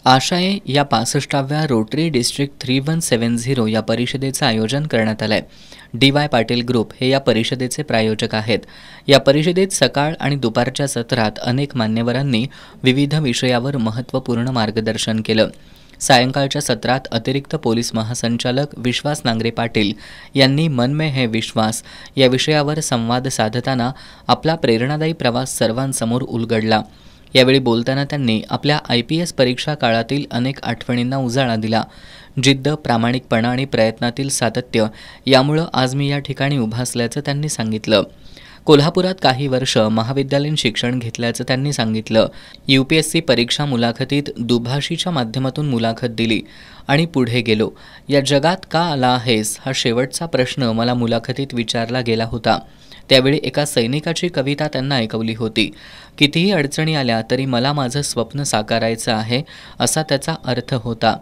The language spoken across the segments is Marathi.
आशाये या 65व्या रोटरी डिस्ट्रिक्ट 3170 या परिषदेचं आयोजन करण्यात आलंय। DY पाटील ग्रुप हे या परिषदेचे प्रायोजक आहेत। या परिषदेत सकाळ आणि दुपारच्या सत्रात अनेक मान्यवरांनी विविध विषयावर महत्त्वपूर्ण मार्गदर्शन केलं। सायंकाळच्या सत्रात अतिरिक्त पोलीस महासंचालक विश्वास नांगरे पाटील यांनी मन में है विश्वास या विषयावर संवाद साधताना आपला प्रेरणादायी प्रवास सर्वांसमोर उलगडला। यावेळी बोलताना त्यांनी आपल्या IPS परीक्षा काळातील अनेक आठवणींना उजाळा दिला। जिद्द, प्रामाणिकपणा आणि प्रयत्नातील सातत्य यामुळे आज मी या ठिकाणी उभा असल्याचं त्यांनी सांगितलं। कोल्हापुरात काही वर्ष महाविद्यालयीन शिक्षण घेतल्याचं त्यांनी सांगितलं। UPSC परीक्षा मुलाखतीत दुभाषीच्या माध्यमातून मुलाखत दिली आणि पुढे गेलो। या जगात का आला आहेस हा शेवटचा प्रश्न मला मुलाखतीत विचारला गेला होता। त्यावेळी एका सैनिकाची कविता त्यांना ऐकवली होती। कितीही अडचणी आल्या तरी मला माझं स्वप्न साकारायचं आहे असा त्याचा अर्थ होता।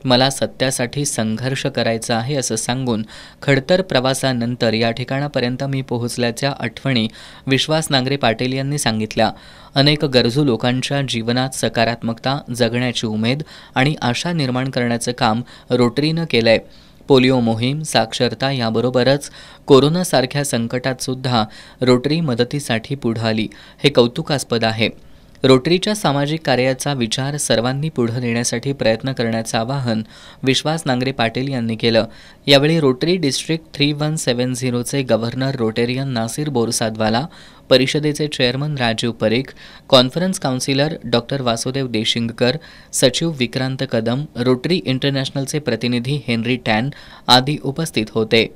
मला सत्यासाठी संघर्ष करायचा आहे असं सांगून खडतर प्रवासानंतर या ठिकाणापर्यंत मी पोहोचल्याच्या आठवणी विश्वास नांगरे पाटील यांनी सांगितल्या। अनेक गरजू लोकांच्या जीवनात सकारात्मकता, जगण्याची उमेद आणि आशा निर्माण करण्याचं काम रोटरीनं केलंय। पोलिओ मोहीम, साक्षरता याबरोबरच कोरोनासारख्या संकटात सुद्धा रोटरी मदतीसाठी पुढे आली, हे कौतुकास्पद आहे। रोटरीच्या सामाजिक कार्याचा विचार सर्वांनी पुढे नेण्यासाठी प्रयत्न करण्याचं आवाहन विश्वास नांगरे पाटील यांनी केलं। यावेळी रोटरी डिस्ट्रिक्ट 3170 चे गव्हर्नर रोटेरियन नासिर बोरसादवाला, परिषदेचे chairman Rajeev Parikh, conference councillor doctor Vasudev Deshingkar, सचिव विक्रांत कदम, रोटरी इंटरनॅशनलचे प्रतिनिधी हेनरी टॅन आदी उपस्थित होते।